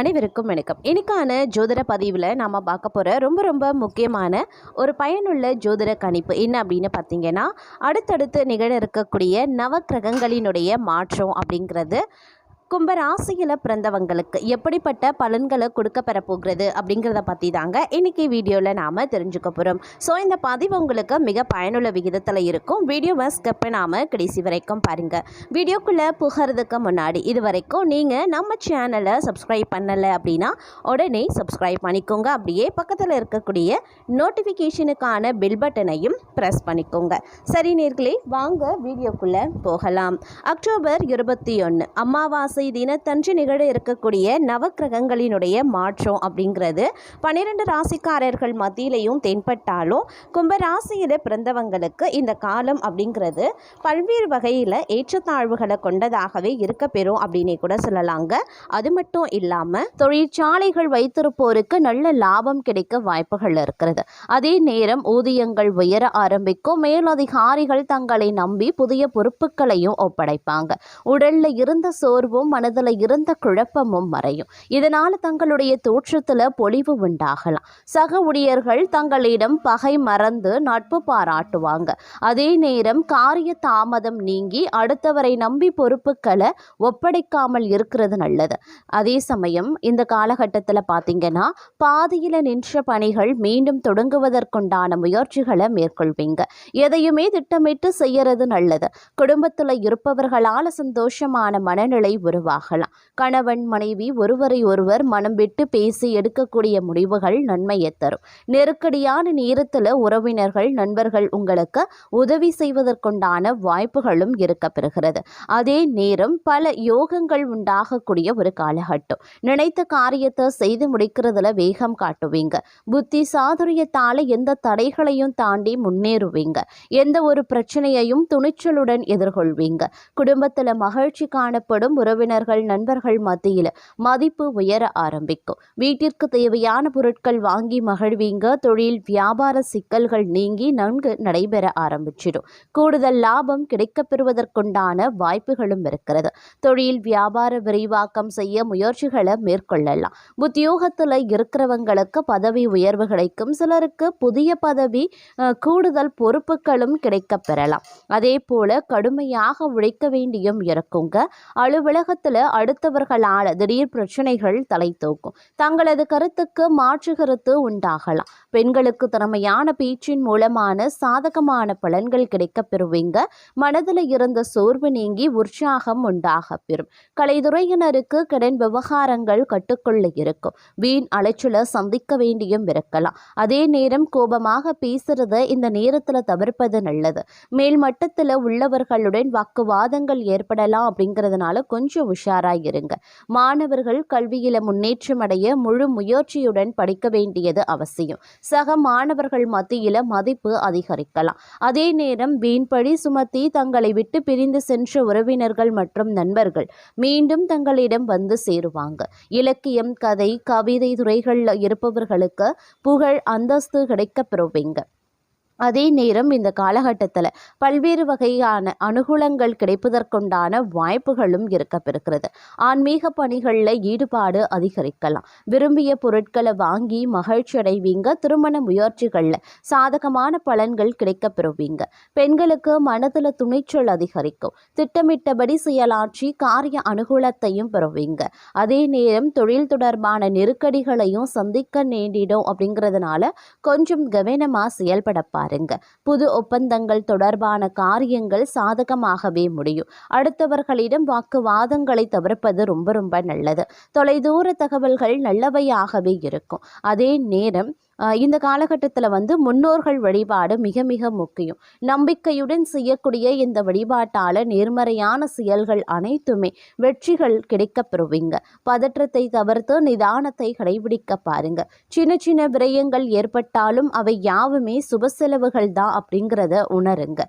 அனைவருக்கும் வணக்கம். இன்னைக்கான ஜோதிட பதிவில் நாம் பார்க்க போகிற ரொம்ப முக்கியமான ஒரு பயனுள்ள ஜோதிட கணிப்பு என்ன அப்படின்னு பார்த்தீங்கன்னா, அடுத்தடுத்து நிகழ இருக்கக்கூடிய நவக்கிரகங்களினுடைய மாற்றம் அப்படிங்கிறது கும்பராசியில் பிறந்தவங்களுக்கு எப்படிப்பட்ட பலன்களை கொடுக்க பெறப்போகிறது அப்படிங்கிறத பற்றி தாங்க இன்றைக்கி வீடியோவில் நாம் தெரிஞ்சுக்க போகிறோம். ஸோ இந்த பதிவு உங்களுக்கு மிக பயனுள்ள விகிதத்தில் இருக்கும். வீடியோவை ஸ்கிப் பண்ணாமல் கடைசி வரைக்கும் பாருங்கள். வீடியோக்குள்ளே புகிறதுக்கு முன்னாடி இது வரைக்கும் நீங்கள் நம்ம சேனலை சப்ஸ்கிரைப் பண்ணலை அப்படின்னா உடனே சப்ஸ்கிரைப் பண்ணிக்கோங்க. அப்படியே பக்கத்தில் இருக்கக்கூடிய நோட்டிஃபிகேஷனுக்கான பெல் பட்டனையும் ப்ரெஸ் பண்ணிக்கோங்க. சரி நேர்களே, வாங்க வீடியோக்குள்ளே போகலாம். அக்டோபர் 21 அமாவாசை தினத்தன்று நிகழ இருக்கக்கூடிய நவக்கிரகங்களினுடைய மாற்றம் அப்படிங்கிறது 12 ராசிக்காரர்கள் மத்தியிலையும் தென்பட்டாலும் கும்பராசியில் பிறந்தவங்களுக்கு இந்த காலம் அப்படிங்கிறது பல்வேறு வகையில் ஏற்றத்தாழ்வுகளை கொண்டதாகவே இருக்க பெறும் அப்படின்னே கூட சொல்லலாங்க. அது மட்டும் இல்லாமல் தொழிற்சாலைகள் வைத்திருப்போருக்கு நல்ல லாபம் கிடைக்க வாய்ப்புகள் இருக்கிறது. அதே நேரம் ஊதியங்கள் உயர ஆரம்பிக்கும். மேலதிகாரிகள் தங்களை நம்பி புதிய பொறுப்புகளையும் ஒப்படைப்பாங்க. உடல்ல இருந்த சோர்வும் மனதில் இருந்த குழப்பமும் மறையும். இதனால் தங்களுடைய தோற்றத்தில் பொலிவு உண்டாகலாம். சக ஊழியர்கள் தங்களிடம் பகை மறந்து நட்பு பாராட்டுவாங்க. அதே நேரம் காரிய தாமதம் நீங்கி அடுத்தவரை நம்பி பொறுப்புகளை ஒப்படைக்காமல் இருக்கிறது நல்லது. அதே சமயம் இந்த காலகட்டத்தில் பார்த்தீங்கன்னா, பாதியில் நின்ற பணிகள் மீண்டும் தொடங்குவதற்குண்டான முயற்சிகளை மேற்கொள்வீங்க. எதையுமே திட்டமிட்டு செய்யறது நல்லது. குடும்பத்தில் இருப்பவர்களால் சந்தோஷமான மனநிலை உருவாகலாம். கணவன் மனைவி ஒருவரை ஒருவர் மனம் விட்டு பேசி எடுக்கக்கூடிய முடிவுகள் நன்மையை தரும். நெருக்கடியான நேரத்தில் உறவினர்கள் நண்பர்கள் உங்களுக்கு உதவி செய்வதற்குண்டான வாய்ப்புகளும் இருக்க பெறுகிறது. அதே நேரம் பல யோகங்கள் உண்டாகக்கூடிய ஒரு காலகட்டம். நினைத்த காரியத்தை செய்து முடிக்கிறதுல வேகம் காட்டுவீங்க. புத்தி சாதுரியத்தால எந்த தடைகளையும் தாண்டி முன்னேறுவீங்க. எந்த ஒரு பிரச்சனையையும் துணிச்சலுடன் எதிர்கொள்வீங்க. குடும்பத்தில் மகிழ்ச்சி காணப்படும். உறவினர்கள் நண்பர்கள் மத்தியில் மதிப்பு உயர ஆரம்பிக்கும். வீட்டிற்கு தேவையான பொருட்கள் வாங்கி மகிழ்வீங்க. தொழில் வியாபார சிக்கல்கள் நீங்கி நன்கு நடைபெற ஆரம்பிச்சிடும். கூடுதல் லாபம் கிடைக்கப் பெறுவதற்குண்டான வாய்ப்புகளும் இருக்கிறது. தொழில் வியாபார விரிவாக்கம் செய்ய முயற்சிகளை மேற்கொள்ளலாம். உத்தியோகத்தில் இருக்கிறவங்களுக்கு பதவி உயர்வு கிடைக்கும். சிலருக்கு புதிய பதவி கூடுதல் பொறுப்புகளும் கிடைக்கப் பெறலாம். அதே போல கடுமையாக உழைக்க வேண்டியும் இருக்குங்க. அலுவலகத்தில் அடுத்தவர்களால் திடீர் பிரச்சனைகள் தலை தூக்கும். தங்களது கருத்துக்கு மாற்று கருத்து உண்டாகலாம். பெண்களுக்கு திறமையான பேச்சின் மூலமான சாதகமான பலன்கள் கிடைக்கப் பெறுவீங்க. மனதில் இருந்த சோர்வு நீங்கி உற்சாகம் உண்டாக பெறும். கலைத்துறையினருக்கு கடன் விவகாரங்கள் கட்டுக்குள்ள இருக்கும். வீண் அலைச்சலை சந்திக்க வேண்டியும் இருக்கலாம். அதே நேரம் கோபமாக பேசுறத இந்த நேரத்தில் தவிர்ப்பது நல்லது. மேல்மட்டத்தில் உள்ளவர்களுடன் வாக்குவாதங்கள் ஏற்படலாம். அப்படிங்கிறதுனால கொஞ்சம் உஷாராய் இருங்க. மாணவர்கள் கல்வியில முன்னேற்றம் அடைய முழு முயற்சியுடன் படிக்க வேண்டியது அவசியம். சக மாணவர்கள் மத்தியில மதிப்பு அதிகரிக்கலாம். அதே நேரம் வீண்பழி சுமத்தி தங்களை விட்டு பிரிந்து சென்ற உறவினர்கள் மற்றும் நண்பர்கள் மீண்டும் தங்களிடம் வந்து சேருவாங்க. இலக்கியம், கதை, கவிதை துறைகளில் இருப்பவர்களுக்கு புகழ் அந்தஸ்து கிடைக்கப் பெறுவீங்க. அதே நேரம் இந்த காலகட்டத்தில் பல்வேறு வகையான அனுகூலங்கள் கிடைப்பதற்குண்டான வாய்ப்புகளும் இருக்கப்பெறுகிறது. ஆன்மீக பணிகளில் ஈடுபாடு அதிகரிக்கலாம். விரும்பிய பொருட்களை வாங்கி மகிழ்ச்சி அடைவீங்க. திருமண முயற்சிகளில் சாதகமான பலன்கள் கிடைக்கப் பெறுவீங்க. பெண்களுக்கு மனதில் துணிச்சல் அதிகரிக்கும். திட்டமிட்டபடி செயலாற்றி காரிய அனுகூலத்தையும் பெறுவீங்க. அதே நேரம் தொழில் தொடர்பான நெருக்கடிகளையும் சந்திக்க நேரிடும். அப்படிங்கிறதுனால கொஞ்சம் கவனமாக செயல்படப்பார். புது ஒப்பந்தங்கள் தொடர்பான காரியங்கள் சாதகமாகவே முடியும். அடுத்தவர்களிடம் வாக்குவாதங்களை தவிர்ப்பது ரொம்ப நல்லது. தொலைதூர தகவல்கள் நல்லவையாகவே இருக்கும். அதே நேரம் இந்த காலகட்டத்தில் முன்னோர்கள் வழிபாடு மிக முக்கியம். நம்பிக்கையுடன் செய்யக்கூடிய இந்த வழிபாட்டால் நேர்மறையான செயல்கள் அனைத்துமே வெற்றிகள் கிடைக்கப் பெறுவீங்க. பதற்றத்தை தவிர்த்து நிதானத்தை கடைபிடிக்க பாருங்க. சின்ன விரயங்கள் ஏற்பட்டாலும் அவை யாவுமே சுப செலவுகள் தான் அப்படிங்கிறத உணருங்க.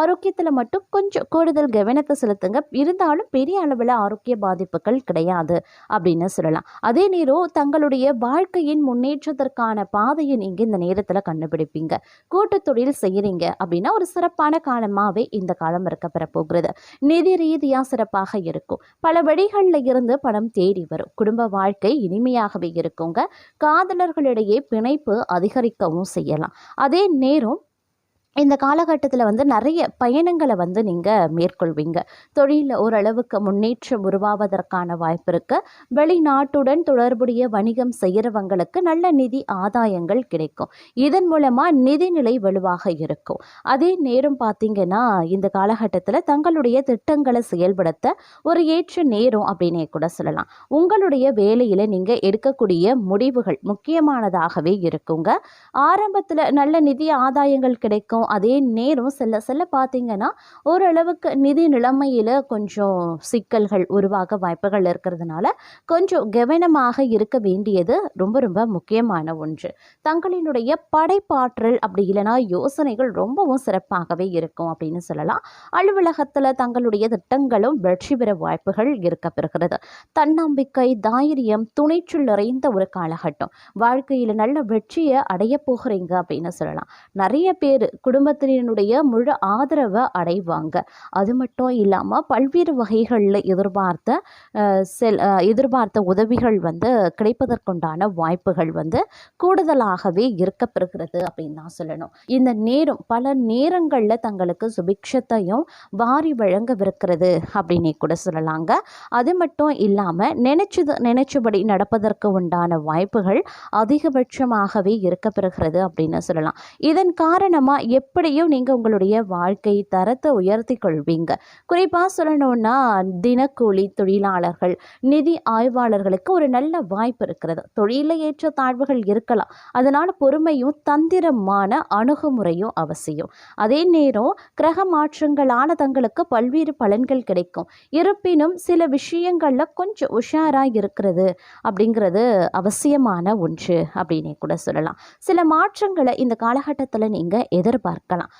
ஆரோக்கியத்தில் மட்டும் கொஞ்சம் கூடுதல் கவனத்தை செலுத்துங்க. இருந்தாலும் பெரிய அளவில் ஆரோக்கிய பாதிப்புகள் கிடையாது அப்படின்னு சொல்லலாம். அதே நேரம் தங்களுடைய வாழ்க்கையின் முன்னேற்றத்திற்கான பாதையை நீங்கள் இந்த நேரத்தில் கண்டுபிடிப்பீங்க. கூட்டு தொழில் செய்கிறீங்க அப்படின்னா ஒரு சிறப்பான காலமாகவே இந்த காலம் இருக்க பெறப்போகிறது. நிதி ரீதியாக சிறப்பாக இருக்கும். பல வழிகளில் இருந்து பணம் தேடி வரும். குடும்ப வாழ்க்கை இனிமையாகவே இருக்குங்க. காதலர்களிடையே பிணைப்பு அதிகரிக்கவும் செய்யலாம். அதே நேரம் இந்த காலகட்டத்தில் வந்து நிறைய பயணங்களை வந்து நீங்கள் மேற்கொள்வீங்க. தொழிலில் ஓரளவுக்கு முன்னேற்றம் உருவாவதற்கான வாய்ப்பு இருக்குது. வெளிநாட்டுடன் தொடர்புடைய வணிகம் செய்கிறவங்களுக்கு நல்ல நிதி ஆதாயங்கள் கிடைக்கும். இதன் மூலமாக நிதிநிலை வலுவாக இருக்கும். அதே நேரம் பார்த்திங்கன்னா இந்த காலகட்டத்தில் தங்களுடைய திட்டங்களை செயல்படுத்த ஒரு ஏற்ற நேரம் அப்படின்னே கூட சொல்லலாம். உங்களுடைய வேலையில் நீங்கள் எடுக்கக்கூடிய முடிவுகள் முக்கியமானதாகவே இருக்குங்க. ஆரம்பத்தில் நல்ல நிதி ஆதாயங்கள் கிடைக்கும். அதே நேரம் செல்ல செல்ல பார்த்தீங்கன்னா ஓரளவுக்கு நிதி நிலைமையில் கொஞ்சம் சிக்கல்கள் உருவாக வாய்ப்புகள் இருக்கிறதுனால கொஞ்சம் கவனமாக இருக்க வேண்டியது ரொம்ப ரொம்ப முக்கியமான ஒன்று. தங்களினுடைய படைப்பாற்றல் அப்படி இல்லைனா யோசனைகள் ரொம்பவும் சிறப்பாகவே இருக்கும் அப்படின்னு சொல்லலாம். அலுவலகத்தில் தங்களுடைய திட்டங்களும் வெற்றி பெற வாய்ப்புகள் இருக்க பெறுகிறது. தன்னம்பிக்கை, தைரியம், துணிச்சல் நிறைந்த ஒரு காலகட்டம். வாழ்க்கையில் நல்ல வெற்றியை அடைய போகிறீங்க அப்படின்னு சொல்லலாம். நிறைய பேர் குடும்பத்தினுடைய முழு ஆதரவை அடைவாங்க. அது மட்டும் இல்லாமல் பல்வேறு வகைகளில் எதிர்பார்த்த உதவிகள் வந்து கிடைப்பதற்குண்டான வாய்ப்புகள் வந்து கூடுதலாகவே இருக்கப்பெறுகிறது அப்படின்னு தான் சொல்லணும். இந்த நேரம் பல நேரங்களில் தங்களுக்கு சுபிக்ஷத்தையும் வாரி வழங்கவிருக்கிறது அப்படின்னே கூட சொல்லலாங்க. அது மட்டும் இல்லாமல் நினைச்சபடி நடப்பதற்கு உண்டான வாய்ப்புகள் அதிகபட்சமாகவே இருக்கப்பெறுகிறது அப்படின்னு சொல்லலாம். இதன் காரணமாக எப்படியும் நீங்கள் உங்களுடைய வாழ்க்கை தரத்தை உயர்த்தி கொள்வீங்க. குறிப்பாக சொல்லணும்னா தினக்கூலி தொழிலாளர்கள், நிதி ஆய்வாளர்களுக்கு ஒரு நல்ல வாய்ப்பு இருக்கிறது. தொழிலில் ஏற்ற தாழ்வுகள் இருக்கலாம். அதனால் பொறுமையும் தந்திரமான அணுகுமுறையும் அவசியம். அதே நேரம் கிரக மாற்றங்களான தங்களுக்கு பல்வேறு பலன்கள் கிடைக்கும். இருப்பினும் சில விஷயங்களில் கொஞ்சம் உஷாராக இருக்கிறது அப்படிங்கிறது அவசியமான ஒன்று அப்படின்னே கூட சொல்லலாம். சில மாற்றங்களை இந்த காலகட்டத்தில் நீங்கள் எதிர்பார்க்கலாம்.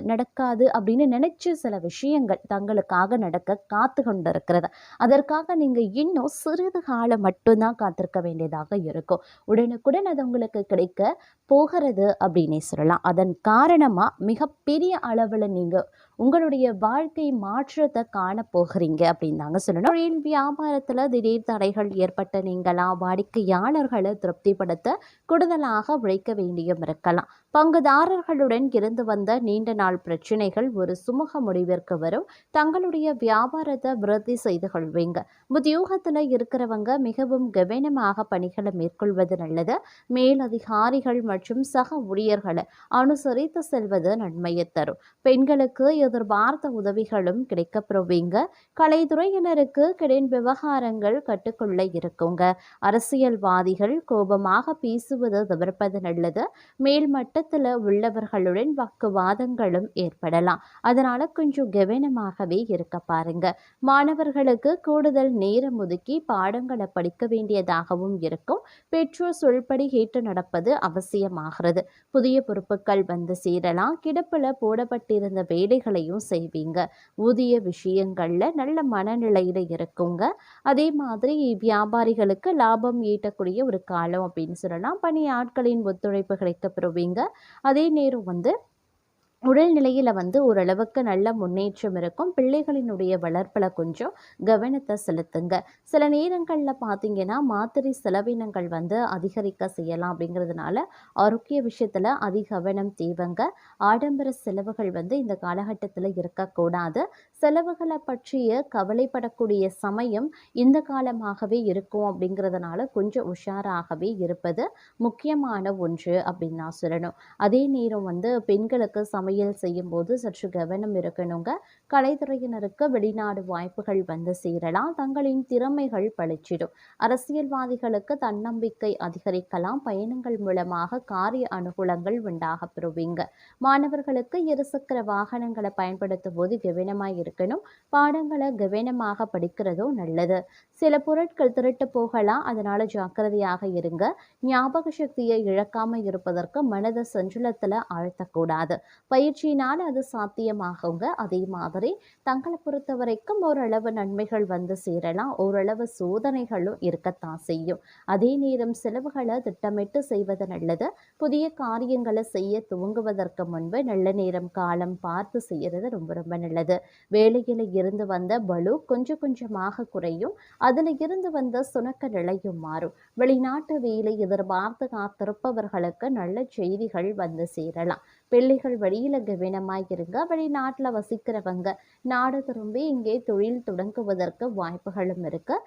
நடக்காது அப்படின்னு நினைச்சு சில விஷயங்கள் தங்களுக்காக நடக்க காத்து கொண்டு இருக்கிறது. அதற்காக நீங்க இன்னும் சிறிது காலம் மட்டும்தான் காத்திருக்க வேண்டியதாக இருக்கும். உடனுக்குடன் அது உங்களுக்கு கிடைக்க போகிறது அப்படின்னே சொல்லலாம். அதன் காரணமா மிகப்பெரிய அளவில் நீங்க உங்களுடைய வாழ்க்கை மாற்றத்தை காண போகிறீங்க அப்படின்னு தாங்க சொல்லணும். தொழில் வியாபாரத்தில் திடீர் தடைகள் ஏற்பட்ட நீங்களா வாடிக்கையாளர்களை திருப்திப்படுத்த கூடுதலாக உழைக்க வேண்டியும் இருக்கலாம். பங்குதாரர்களுடன் இருந்து வந்த நீண்ட நாள் பிரச்சனைகள் ஒரு சுமூக முடிவிற்கு வரும். தங்களுடைய வியாபாரத்தை விருத்தி செய்து கொள்வீங்க. உத்தியோகத்தில் இருக்கிறவங்க மிகவும் கவனமாக பணிகளை மேற்கொள்வது நல்லது. மேலதிகாரிகள் மற்றும் சக ஊழியர்களை அனுசரித்து செல்வது நன்மையை தரும். பெண்களுக்கு எதிர்பார்த்த உதவிகளும் கிடைக்கப்பெறுவீங்க. கலைத்துறையினருக்கு கடன் விவகாரங்கள் கட்டுக்குள்ள இருக்குங்க. அரசியல்வாதிகள் கோபமாக பேசுவது தவிர்ப்பது நல்லது. மேல்மட்டத்தில் உள்ளவர்களுடன் வாக்குவாதங்களும் ஏற்படலாம். அதனால கொஞ்சம் கவனமாகவே இருக்க பாருங்க. மாணவர்களுக்கு கூடுதல் நேரம் ஒதுக்கி பாடங்களை படிக்க வேண்டியதாகவும் இருக்கும். பெற்றோர் சொல்படி கேட்டு நடப்பது அவசியமாகிறது. புதிய பொறுப்புகள் வந்து சேரலாம். கிடப்பில் போடப்பட்டிருந்த வேலைகளையும் செய்வீங்க. ஊதிய விஷயங்கள்ல நல்ல மனநிலையில இருக்குங்க. அதே மாதிரி வியாபாரிகளுக்கு லாபம் ஈட்டக்கூடிய ஒரு காலம் அப்படின்னு சொல்லலாம். பணி ஆட்களின் ஒத்துழைப்பு கிடைக்க பெறுவீங்க. அதே நேரம் வந்து உடல்நிலையில் வந்து ஓரளவுக்கு நல்ல முன்னேற்றம் இருக்கும். பிள்ளைகளினுடைய வளர்ப்பில் கொஞ்சம் கவனத்தை செலுத்துங்க. சில நேரங்களில் பார்த்தீங்கன்னா மாத்திரை செலவினங்கள் வந்து அதிகரிக்க செய்யலாம். அப்படிங்கிறதுனால ஆரோக்கிய விஷயத்தில் அதிக கவனம் தேவைங்க. ஆடம்பர செலவுகள் வந்து இந்த காலகட்டத்தில் இருக்கக்கூடாது. செலவுகளை பற்றிய கவலைப்படக்கூடிய சமயம் இந்த காலமாகவே இருக்கும். அப்படிங்கிறதுனால கொஞ்சம் உஷாராகவே இருப்பது முக்கியமான ஒன்று அப்படின்னு நான் சொல்லணும். அதே நேரம் வந்து பெண்களுக்கு சமையல் செய்யும்போது சற்று கவனம் இருக்கணுங்க. கலைத்துறையினருக்கு வெளிநாடு வாய்ப்புகள் வந்து சேரலாம். தங்களின் திறமைகள் பளிச்சிடும். அரசியல்வாதிகளுக்கு தன்னம்பிக்கை அதிகரிக்கலாம். பயணங்கள் மூலமாக காரிய அனுகூலங்கள் உண்டாக பெறுவீங்க. மாணவர்களுக்கு இருசக்கர வாகனங்களை பயன்படுத்தும் போது கவனமாய் இருக்கணும். பாடங்களை கவனமாக படிக்கிறதும் நல்லது. சில பொருட்கள் திருட்டு போகலாம், அதனால ஜாக்கிரதையாக இருங்க. ஞாபக சக்தியை இழக்காம இருப்பதற்கு மனதை சஞ்சலத்துல ஆழ்த்தக்கூடாது. பயிற்சியினால் அது சாத்தியமாகுங்க. அதே மாதிரி தங்களை பொறுத்த வரைக்கும் ஓரளவு நன்மைகள் வந்து சேரலாம், ஓரளவு சோதனைகளும் இருக்கத்தான் செய்யும். அதே நேரம் செலவுகளை திட்டமிட்டு செய்வது நல்லது. புதிய காரியங்களை செய்ய துவங்குவதற்கு முன்பு நல்ல நேரம் காலம் பார்த்து செய்யறது ரொம்ப ரொம்ப நல்லது. வேலையில இருந்து வந்த பலு கொஞ்சம் கொஞ்சமாக குறையும். அதுல இருந்து வந்த சுணக்க நிலையும் மாறும். வெளிநாட்டு வேலை எதிர்பார்த்து காத்திருப்பவர்களுக்கு நல்ல செய்திகள் வந்து சேரலாம். பிள்ளைகள் வழியில கவனமாய் இருங்க. வெளிநாட்டுல வசிக்கிறவங்க நாடு திரும்பி இங்கே தொழில் தொடங்குவதற்கு வாய்ப்புகளும் இருக்கு.